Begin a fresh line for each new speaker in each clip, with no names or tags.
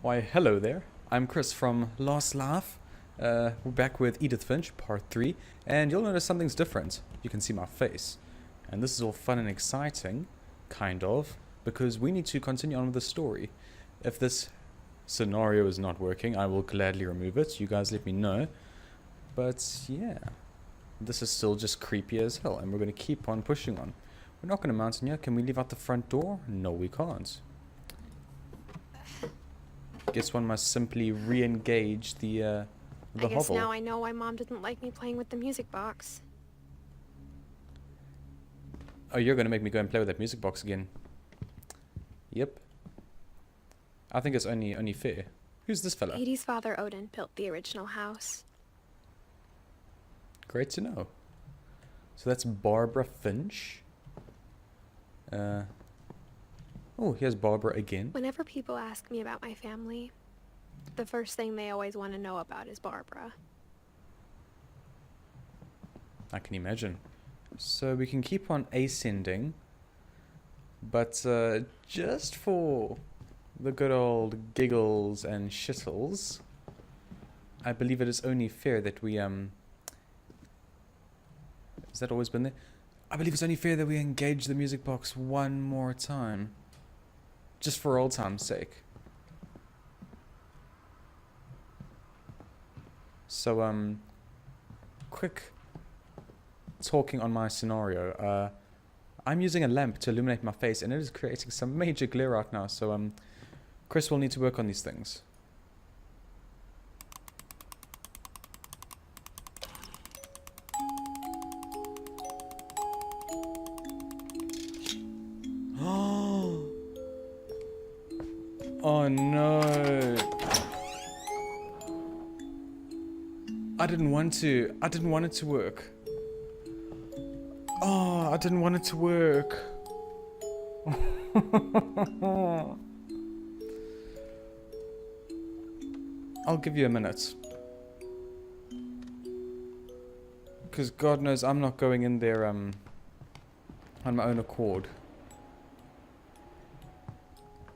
Why, hello there. I'm Chris from Last Laugh. We're back with Edith Finch, part 3, and you'll notice something's different. You can see my face. And this is all fun and exciting, kind of, because we need to continue on with the story. If this scenario is not working, I will gladly remove it. You guys let me know. But yeah, this is still just creepy as hell, and we're going to keep on pushing on. We're not going to mount in here. Can we leave out the front door? No, we can't. Guess one must simply re-engage the
I guess
hovel.
now I know why Mom didn't like me playing with the music box.
Oh, you're gonna make me go and play with that music box again. Yep. I think it's only fair. Who's this fella?
Edie's father Odin built the original house.
Great to know. So that's Barbara Finch. Oh, here's Barbara again.
Whenever people ask me about my family, the first thing they always want to know about is Barbara.
I can imagine. So we can keep on ascending, but just for the good old giggles and shittles, I believe it is only fair that we has that always been there? I believe it's only fair that we engage the music box one more time. Just for old time's sake. So, quick talking on my scenario. I'm using a lamp to illuminate my face, and it is creating some major glare right now. So, Chris will need to work on these things. Oh no. I didn't want it to work. Oh, I didn't want it to work. I'll give you a minute. Because God knows I'm not going in there on my own accord.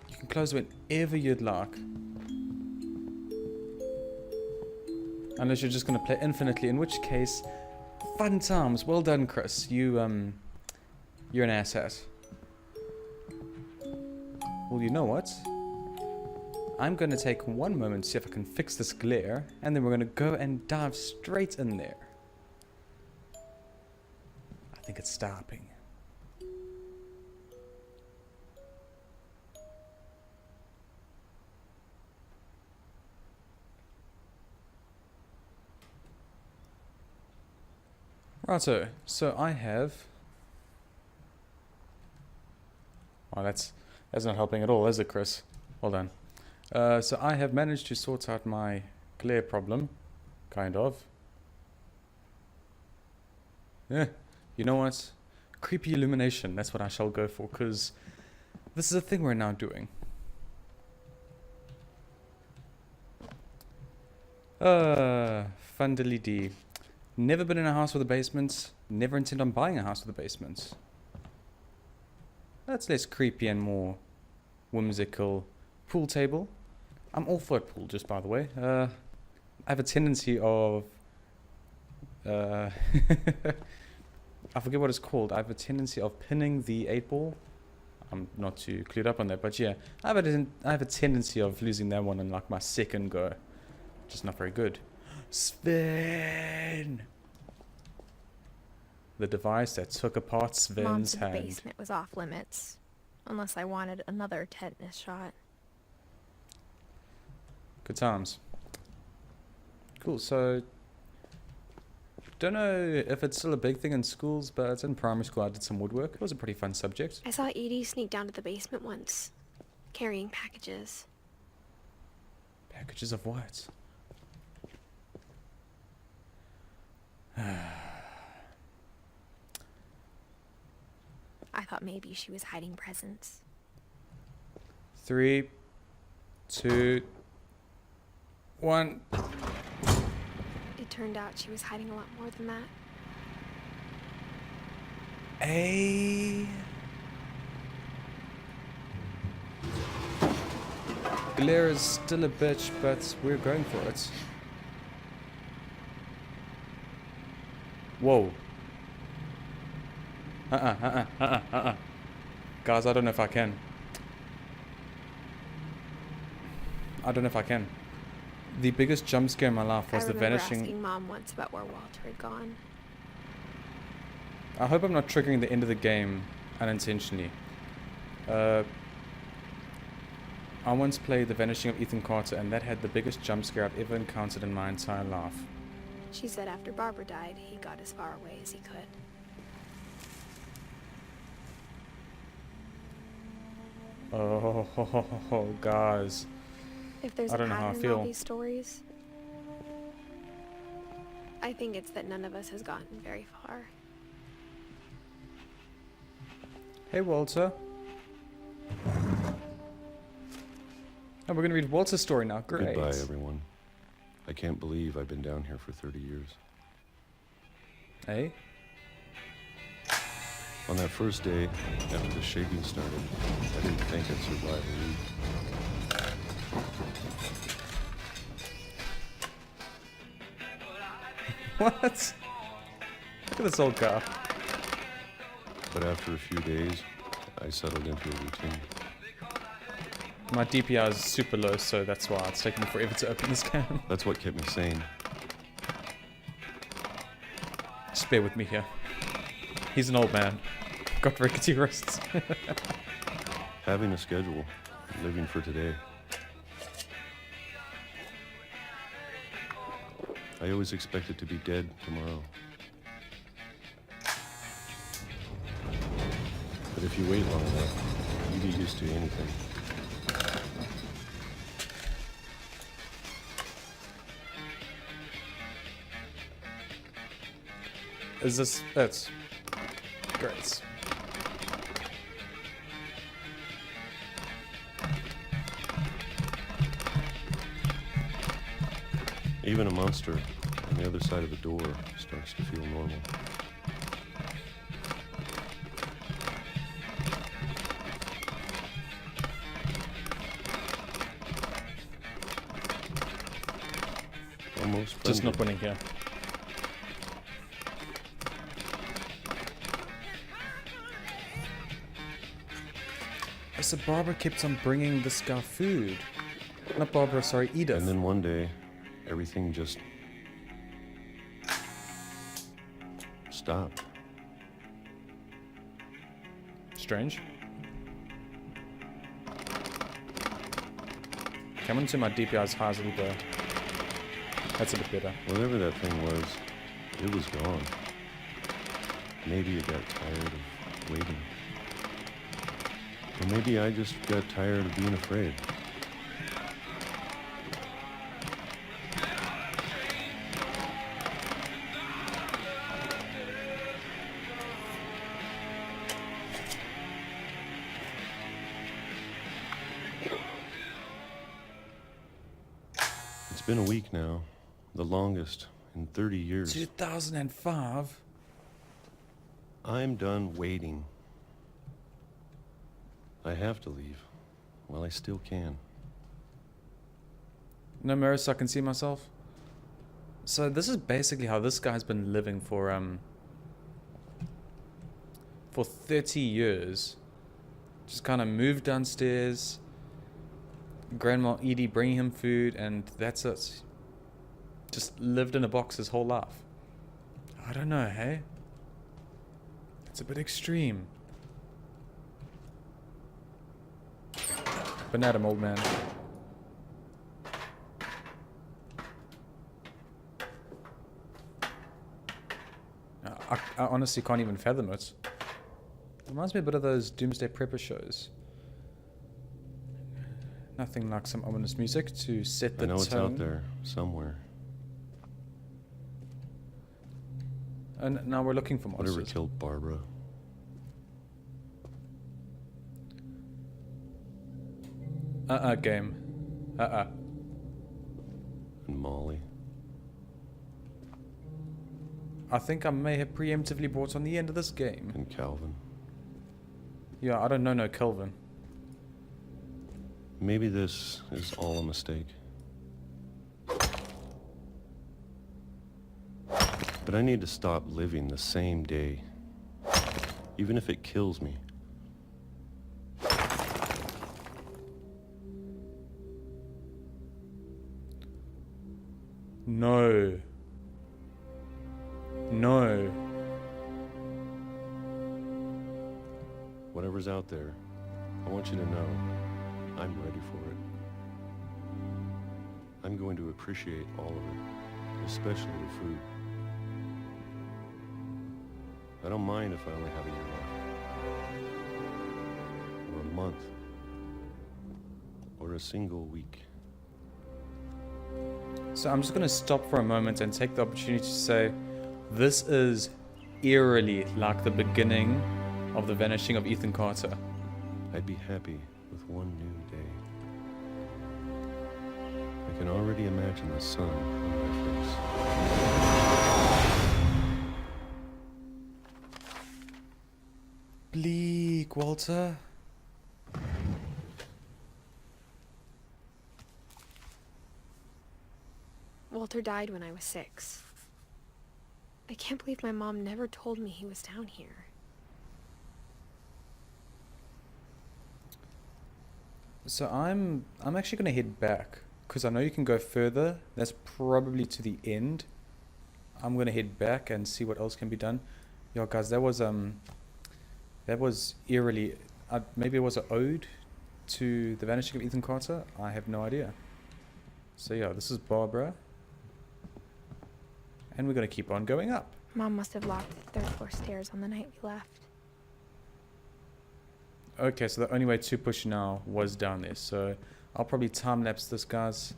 You can close whenever you'd like. Unless you're just going to play infinitely, in which case, fun times. Well done, Chris. You're an asshat. Well, you know what? I'm going to take one moment to see if I can fix this glare, and then we're going to go and dive straight in there. I think it's stopping. Righto, so I have... Well, that's not helping at all, is it, Chris? Well done. So I have managed to sort out my glare problem, kind of. Yeah, you know what? Creepy illumination, that's what I shall go for, because this is a thing we're now doing. Fun-diddly-dee. Never been in a house with a basement. Never intend on buying a house with a basement. That's less creepy and more whimsical. Pool table. I'm all for a pool, just by the way. I have a tendency of... I forget what it's called. I have a tendency of pinning the 8-ball. I'm not too clued up on that, but yeah. I have a tendency of losing that one in like my second go. Just not very good. Sven! The device that took apart Sven's
Mom's
hand.
basement was off limits, unless I wanted another tetanus shot.
Good times. Cool, so... Don't know if it's still a big thing in schools, but in primary school I did some woodwork. It was a pretty fun subject.
I saw Edie sneak down to the basement once, carrying packages.
Packages of what?
I thought maybe she was hiding presents.
3, 2, 1.
It turned out she was hiding a lot more than that.
Glare is still a bitch, but we're going for it. Whoa. Guys, I don't know if I can. I don't know if I can. The biggest jump scare in my life was the vanishing...
I remember asking Mom once about where Walter had gone.
I hope I'm not triggering the end of the game unintentionally. I once played The Vanishing of Ethan Carter, and that had the biggest jump scare I've ever encountered in my entire life.
She said after Barbara died, he got as far away as he could.
Oh, guys.
If there's
I
a
don't know how I
pattern in all
feel.
these stories, I think it's that none of us has gotten very far.
Hey, Walter. Oh, we're gonna read Walter's story now. Great.
Goodbye, everyone. I can't believe I've been down here for 30 years.
Hey?
On that first day, after the shaking started, I didn't think I'd survive a week.
What? Look at this old car.
But after a few days, I settled into a routine.
My DPI is super low, so that's why it's taking me forever to open this can.
That's what kept me sane.
Just bear with me here. He's an old man. Got rickety wrists.
Having a schedule, living for today. I always expected to be dead tomorrow. But if you wait long enough, you get used to anything.
Is this... That's... Great.
Even a monster on the other side of the door starts to feel normal. Almost friendly.
Just not winning here. So Barbara kept on bringing this guy food. Not Barbara, sorry, Edith.
And then one day, everything just stopped.
Strange. Come into my DPI's high as a little bit. That's a bit better.
Whatever that thing was, it was gone. Maybe it got tired of waiting. Or maybe I just got tired of being afraid. It's been a week now, the longest in 30 years.
2005?
I'm done waiting. I have to leave. Well, I still can.
No mirror so I can see myself? So this is basically how this guy's been living for 30 years. Just kind of moved downstairs. Grandma Edie bringing him food, and that's it. Just lived in a box his whole life. I don't know, hey? It's a bit extreme. But not him, old man. I honestly can't even fathom it. Reminds me a bit of those Doomsday Prepper shows. Nothing like some ominous music to set the
I know
tone.
it's out there somewhere.
And now we're looking for monsters.
Whatever killed Barbara.
Game.
And Molly.
I think I may have preemptively brought on the end of this game.
And Calvin.
Yeah, I don't know no Kelvin.
Maybe this is all a mistake. But I need to stop living the same day, even if it kills me.
No. No.
Whatever's out there, I want you to know I'm ready for it. I'm going to appreciate all of it, especially the food. I don't mind if I only have a year left, or a month, or a single week.
So I'm just going to stop for a moment and take the opportunity to say this is eerily like the beginning of the vanishing of Ethan Carter.
I'd be happy with one new day. I can already imagine the sun on my face.
Bleak, Walter.
Walter died when I was 6. I can't believe my mom never told me he was down here.
So I'm actually going to head back because I know you can go further. That's probably to the end. I'm going to head back and see what else can be done. Yo, guys, that was eerily maybe it was an ode to the vanishing of Ethan Carter. I have no idea. So yeah, this is Barbara. And we're going to keep on going up.
Mom must have locked the 3rd floor stairs on the night we left.
Okay, so the only way to push now was down there. So I'll probably time-lapse this, guys.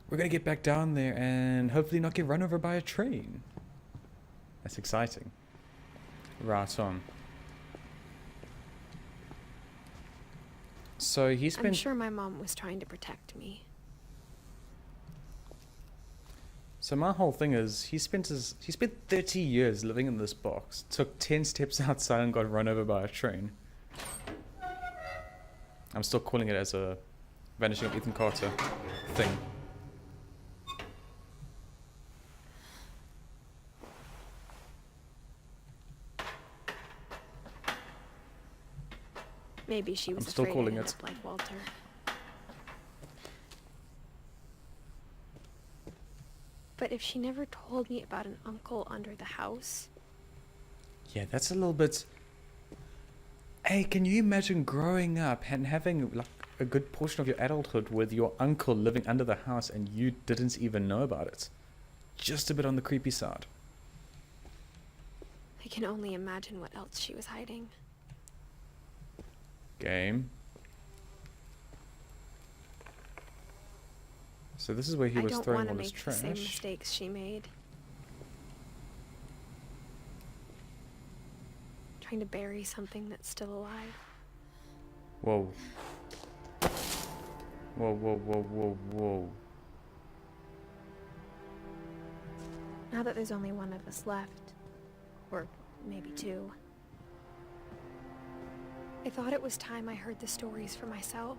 We're going to get back down there and hopefully not get run over by a train. That's exciting. Right on. So he's been...
I'm sure my mom was trying to protect me.
So my whole thing is, he spent 30 years living in this box, took 10 steps outside and got run over by a train. I'm still calling it as a vanishing of Ethan Carter thing.
Maybe she was
I'm still
afraid
calling
I'd end
it.
up like Walter. But if she never told me about an uncle under the house...
Yeah, that's a little bit... Hey, can you imagine growing up and having like a good portion of your adulthood with your uncle living under the house and you didn't even know about it? Just a bit on the creepy side.
I can only imagine what else she was hiding.
Game. So this is where he
I
was
don't
throwing
want to
all his
make the same
trash.
mistakes she made. Trying to bury something that's still alive.
Whoa. Whoa, whoa, whoa, whoa, whoa.
Now that there's only one of us left, or maybe 2, I thought it was time I heard the stories for myself.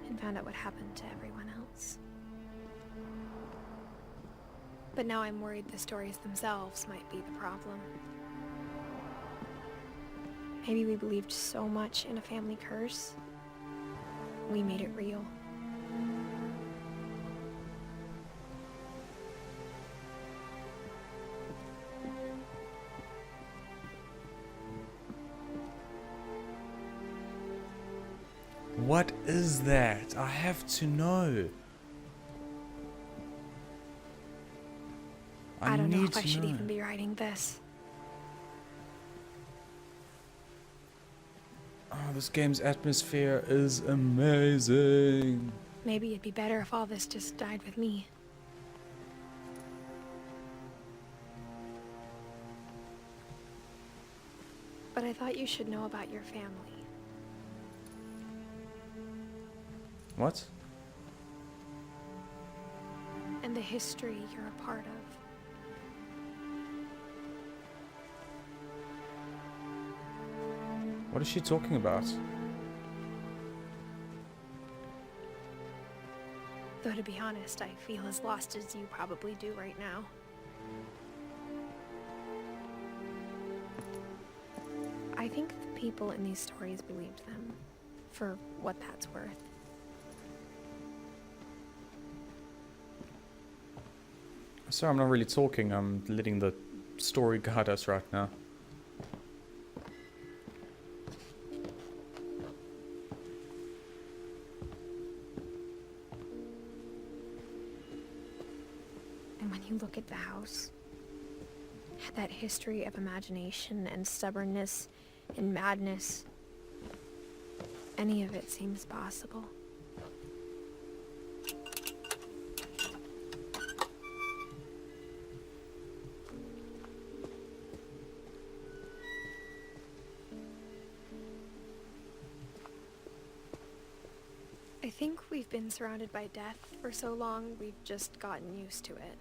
And found out what happened to everyone else. But now I'm worried the stories themselves might be the problem. Maybe we believed so much in a family curse, we made it real.
What is that? I have to know.
I don't know
need
if I
to
should
know.
even be writing this.
Oh, this game's atmosphere is amazing.
Maybe it'd be better if all this just died with me. But I thought you should know about your family.
What?
And the history you're a part of.
What is she talking about?
Though to be honest, I feel as lost as you probably do right now. I think the people in these stories believed them, for what that's worth.
Sorry, I'm not really talking. I'm letting the story guide us right now.
And when you look at the house, that history of imagination and stubbornness and madness, any of it seems possible. I think we've been surrounded by death for so long, we've just gotten used to it.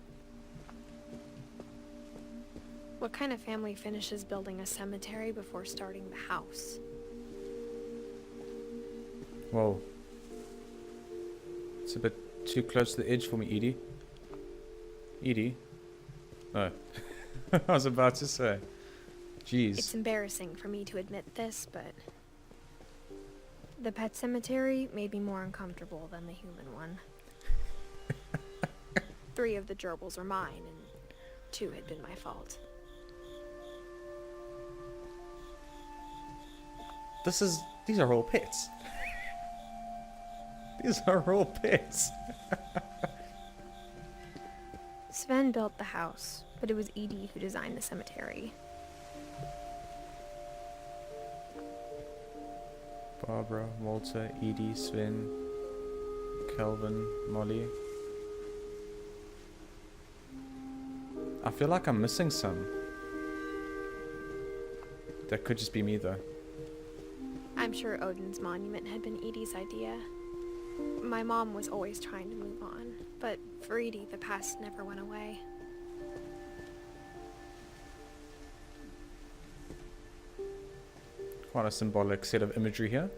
What kind of family finishes building a cemetery before starting the house?
Whoa. It's a bit too close to the edge for me, Edie. Edie? Oh. I was about to say. Jeez.
It's embarrassing for me to admit this, but the pet cemetery made me more uncomfortable than the human one. 3 of the gerbils are mine, and 2 had been my fault.
These are all pets. These are all pets.
Sven built the house, but it was Edie who designed the cemetery.
Barbara, Walter, Edie, Sven, Kelvin, Molly. I feel like I'm missing some. That could just be me though.
I'm sure Odin's monument had been Edie's idea. My mom was always trying to move on, but for Edie, the past never went away.
Quite a symbolic set of imagery here.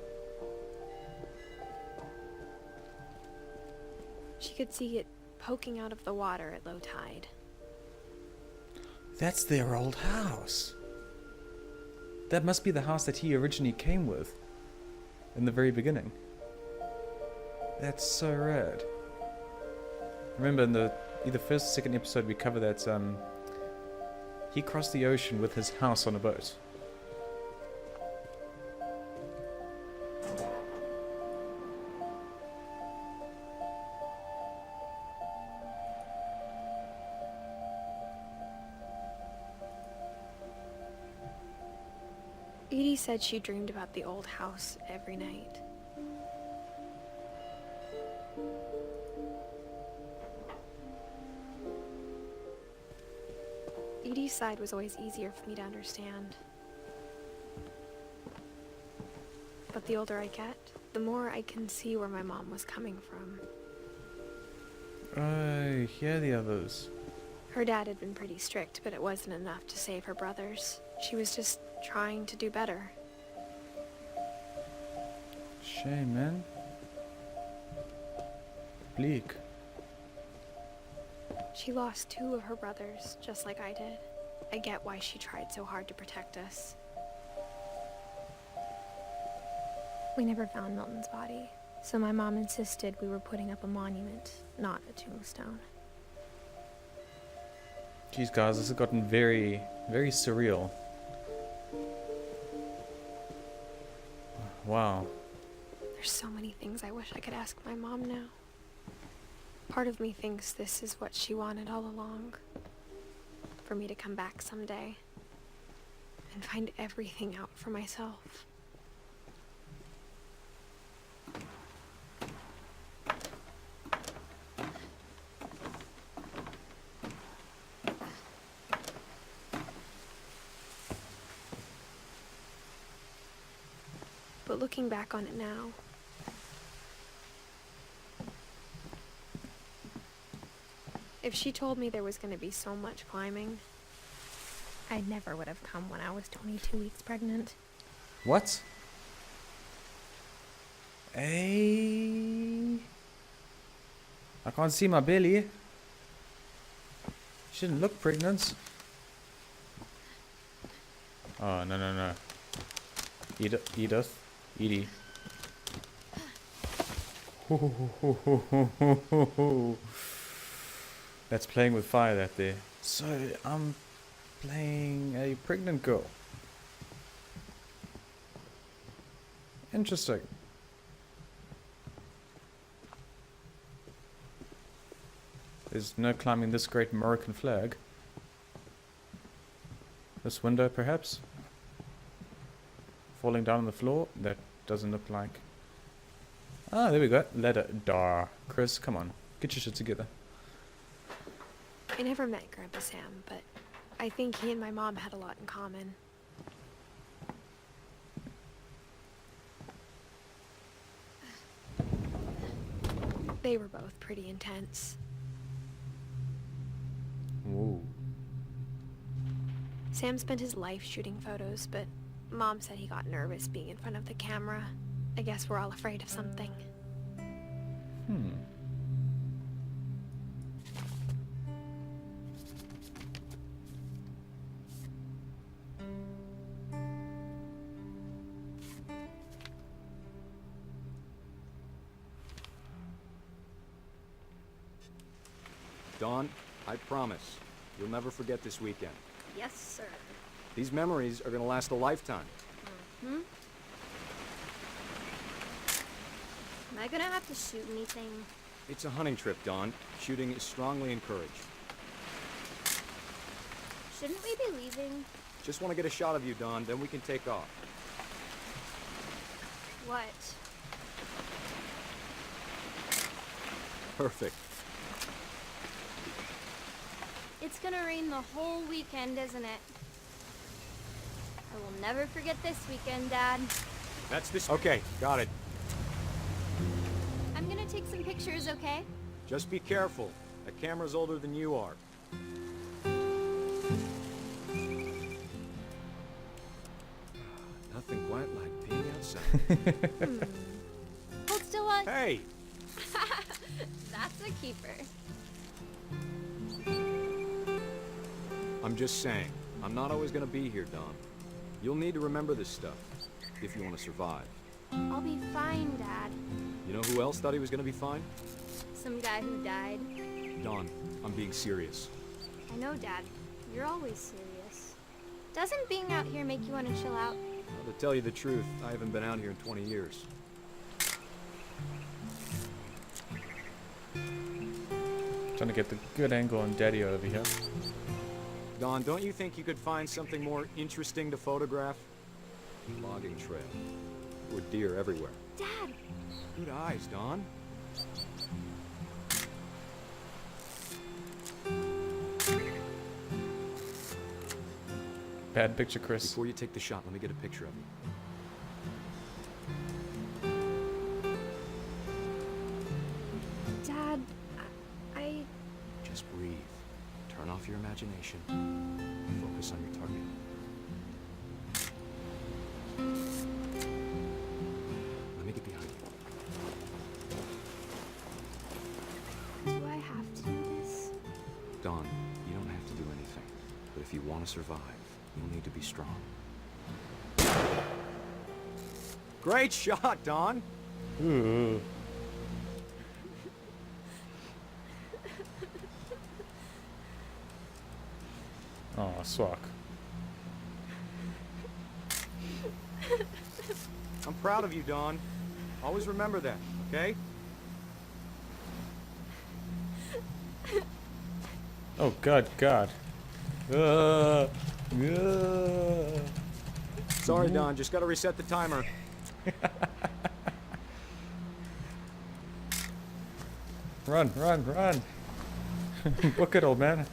She could see it poking out of the water at low tide.
That's their old house. That must be the house that he originally came with in the very beginning. That's so rad. Remember in the either first or second episode we covered that he crossed the ocean with his house on a boat.
Edie said she dreamed about the old house every night. Edie's side was always easier for me to understand. But the older I get, the more I can see where my mom was coming from.
I hear the others.
Her dad had been pretty strict, but it wasn't enough to save her brothers. She was just trying to do better.
Shame, man. Bleak.
She lost 2 of her brothers, just like I did. I get why she tried so hard to protect us. We never found Milton's body, so my mom insisted we were putting up a monument, not a tombstone.
Jeez, guys, this has gotten very, very surreal. Wow.
There's so many things I wish I could ask my mom now. Part of me thinks this is what she wanted all along. For me to come back someday and find everything out for myself. But looking back on it now, if she told me there was going to be so much climbing, I never would have come when I was 22 weeks pregnant.
What? Hey. I can't see my belly. Shouldn't look pregnant. Oh, no, no, no. Edith. Edie. That's playing with fire, that there. So, I'm playing a pregnant girl. Interesting. There's no climbing this great American flag. This window, perhaps? Falling down on the floor? That doesn't look like... Ah, there we go. Ladder. Dar. Chris, come on. Get your shit together.
I never met Grandpa Sam, but I think he and my mom had a lot in common. They were both pretty intense.
Ooh.
Sam spent his life shooting photos, but Mom said he got nervous being in front of the camera. I guess we're all afraid of something.
Dawn, I promise, you'll never forget this weekend.
Yes, sir.
These memories are gonna last a lifetime.
Hmm? Am I gonna have to shoot anything?
It's a hunting trip, Dawn. Shooting is strongly encouraged.
Shouldn't we be leaving?
Just want to get a shot of you, Dawn, then we can take off.
What?
Perfect.
It's gonna rain the whole weekend, isn't it? I will never forget this weekend, Dad.
That's this. Okay, got it.
I'm gonna take some pictures, okay?
Just be careful. That camera's older than you are. Nothing quite like being outside.
Hold still, what?
Hey!
That's a keeper.
I'm just saying, I'm not always gonna be here, Dawn. You'll need to remember this stuff, if you want to survive.
I'll be fine, Dad.
You know who else thought he was gonna be fine?
Some guy who died.
Dawn, I'm being serious.
I know, Dad. You're always serious. Doesn't being out here make you want to chill out?
Well, to tell you the truth, I haven't been out here in 20 years.
Trying to get the good angle on Daddy over here.
Dawn, don't you think you could find something more interesting to photograph? Logging trail. Or deer everywhere.
Dad!
Good eyes, Dawn.
Bad picture, Chris.
Before you take the shot, let me get a picture of you.
Dad, I...
Just breathe. Turn off your imagination. Focus on your target. Let me get behind you.
Do I have to do this?
Dawn, you don't have to do anything. But if you want to survive, you'll need to be strong. Great shot, Dawn!
Ooh. Oh, swag.
I'm proud of you, Dawn. Always remember that, okay?
Oh, God.
Sorry, Dawn, just gotta reset the timer.
Run. Book it, old man.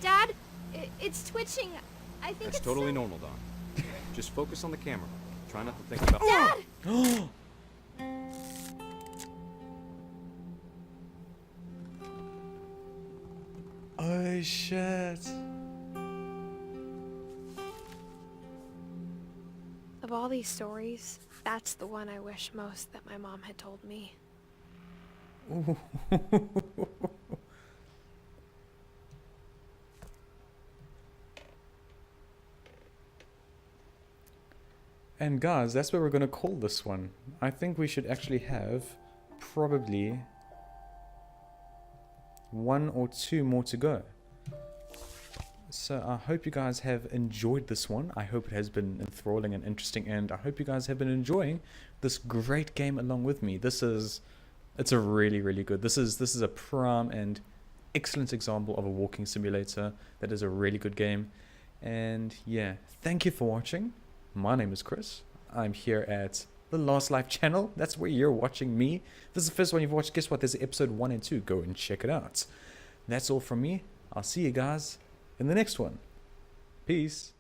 Dad, it's twitching. I think
That's
it's
totally normal, Dawn. Just focus on the camera. Try not to think about...
Dad!
Oh, shit.
Of all these stories, that's the one I wish most that my mom had told me.
And guys, that's where we're going to call this one. I think we should actually have probably 1 or 2 more to go. So I hope you guys have enjoyed this one. I hope it has been enthralling and interesting, and I hope you guys have been enjoying this great game along with me. It's a really good. This is a prime and excellent example of a walking simulator that is a really good game. And yeah, thank you for watching. My name is Chris. I'm here at the Last Life channel. That's where you're watching me. If this is the first one you've watched, guess what? There's episode 1 and 2. Go and check it out. That's all from me. I'll see you guys in the next one. Peace.